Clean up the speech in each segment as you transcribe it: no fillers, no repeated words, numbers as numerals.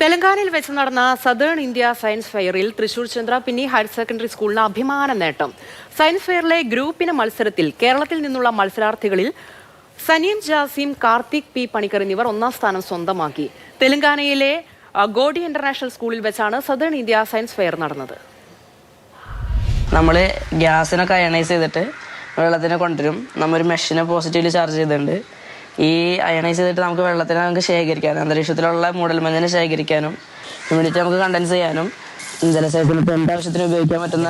തെലങ്കാനയിൽ വെച്ച് നടന്ന സദേൺ ഇന്ത്യ സയൻസ് ഫെയറിൽ തൃശൂർ ചന്ദ്രാപിന്നി ഹയർ സെക്കൻഡറി സ്കൂളിന് അഭിമാന നേട്ടം. സയൻസ് ഫെയറിലെ ഗ്രൂപ്പിന് മത്സരത്തിൽ കേരളത്തിൽ നിന്നുള്ള മത്സരാർത്ഥികളിൽ സനീൻ ജാസിം, കാർത്തിക് പി പണിക്കർ എന്നിവർ ഒന്നാം സ്ഥാനം സ്വന്തമാക്കി. തെലങ്കാനയിലെ ഗോഡി ഇന്റർനാഷണൽ സ്കൂളിൽ വെച്ചാണ് സദേൺ ഇന്ത്യ സയൻസ് ഫെയർ നടന്നത്. നമ്മൾ ഗ്യാസിനൊക്കെ അയണൈസ് ചെയ്തിട്ട് വെള്ളത്തിനെ കൊണ്ടുവരും. നമ്മൊരു മെഷീനെ പോസിറ്റീവ്ലി ചാർജ് ചെയ്തിട്ടുണ്ട്. ഈ അയണൈസ് ചെയ്തിട്ട് നമുക്ക് വെള്ളത്തിനെ നമുക്ക് ശേഖരിക്കാനും അന്തരീക്ഷത്തിലുള്ള മൂടൽമഞ്ഞിനെ ശേഖരിക്കാനും ഇമ്മ്യൂണിറ്റി നമുക്ക് കണ്ടൻസ് ചെയ്യാനും ജലസേചനത്തിന് ഇപ്പോൾ എന്താവശ്യത്തിന് ഉപയോഗിക്കാൻ പറ്റുന്ന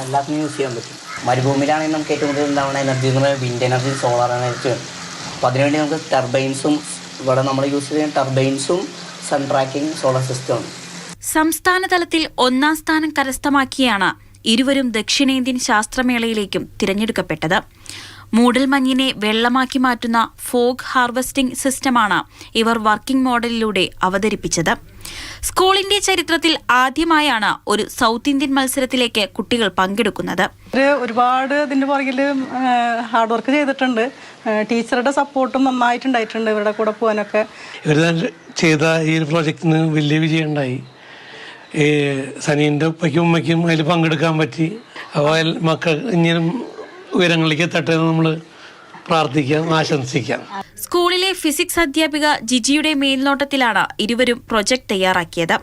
എല്ലാത്തിനും യൂസ് ചെയ്യാൻ പറ്റും. മരുഭൂമിയിലാണെങ്കിൽ നമുക്ക് ഏറ്റവും കൂടുതൽ ഉണ്ടാവുന്ന എനർജി എന്ന് പറയുന്നത് വിൻഡ് എനർജി, സോളാർ എനർജി ആണ്. അപ്പോൾ അതിനുവേണ്ടി നമുക്ക് ടർബൈൻസും ഇവിടെ നമ്മൾ യൂസ് ചെയ്യുന്ന ടർബൈൻസും സൺ ട്രാക്കിംഗ് സോളാർ സിസ്റ്റമാണ്. സംസ്ഥാന തലത്തിൽ ഒന്നാം സ്ഥാനം കരസ്ഥമാക്കിയാണ് ഇരുവരും ദക്ഷിണേന്ത്യൻ ശാസ്ത്രമേളയിലേക്കും തിരഞ്ഞെടുക്കപ്പെട്ടത്. മൂടൽമഞ്ഞിനെ വെള്ളമാക്കി മാറ്റുന്ന ഫോഗ് ഹാർവെസ്റ്റിംഗ് സിസ്റ്റമാണ് ഇവർ വർക്കിംഗ് മോഡലിലൂടെ അവതരിപ്പിച്ചത്. സ്കൂളിന്റെ ചരിത്രത്തിൽ ആദ്യമായാണ് ഒരു സൗത്ത് ഇന്ത്യൻ മത്സരത്തിലേക്ക് കുട്ടികൾ പങ്കെടുക്കുന്നത്. ഒരുപാട് ഇതിന്റെ പുറകിൽ ഹാർഡ് വർക്ക് ചെയ്തിട്ടുണ്ട്. ടീച്ചറുടെ സപ്പോർട്ടും നന്നായിട്ടുണ്ടായിട്ടുണ്ട് ഇവരുടെ കൂടെ പോകാനൊക്കെ. ഇവർ ചെയ്ത ഈ ഒരു പ്രോജക്റ്റിന് വലിയ വിജയം ഉണ്ടായി. സനീൻ്റെ ഉപ്പയ്ക്കും ഉമ്മയ്ക്കും അതിൽ പങ്കെടുക്കാൻ പറ്റി. അപ്പോൾ മക്കൾ ഇനിയും ഉയരങ്ങളിലേക്ക് എത്തട്ടെ എന്ന് നമ്മൾ പ്രാർത്ഥിക്കാം, ആശംസിക്കാം. സ്കൂളിലെ ഫിസിക്സ് അധ്യാപിക ജിജിയുടെ മേൽനോട്ടത്തിലാണ് ഇരുവരും പ്രൊജക്ട് തയ്യാറാക്കിയത്.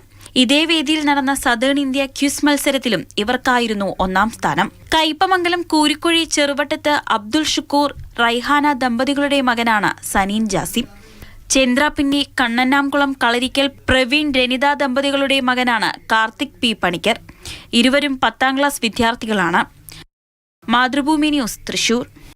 ഇതേ വേദിയിൽ നടന്ന സദേൺ ഇന്ത്യ ക്വിസ് മത്സരത്തിലും ഇവർക്കായിരുന്നു ഒന്നാം സ്ഥാനം. കയ്പമംഗലം കൂരിക്കുഴി ചെറുവട്ടത്ത് അബ്ദുൾ ഷുക്കൂർ, റൈഹാന ദമ്പതികളുടെ മകനാണ് സനീൻ ജാസിം. ചന്ദ്രാപിന്നി കണ്ണന്നാംകുളം കളരിക്കൽ പ്രവീൺ രനിത ദമ്പതികളുടെ മകനാണ് കാർത്തിക് പി പണിക്കർ. ഇരുവരും 10ാം ക്ലാസ് വിദ്യാർത്ഥികളാണ്. മാതൃഭൂമി ന്യൂസ്, തൃശൂർ.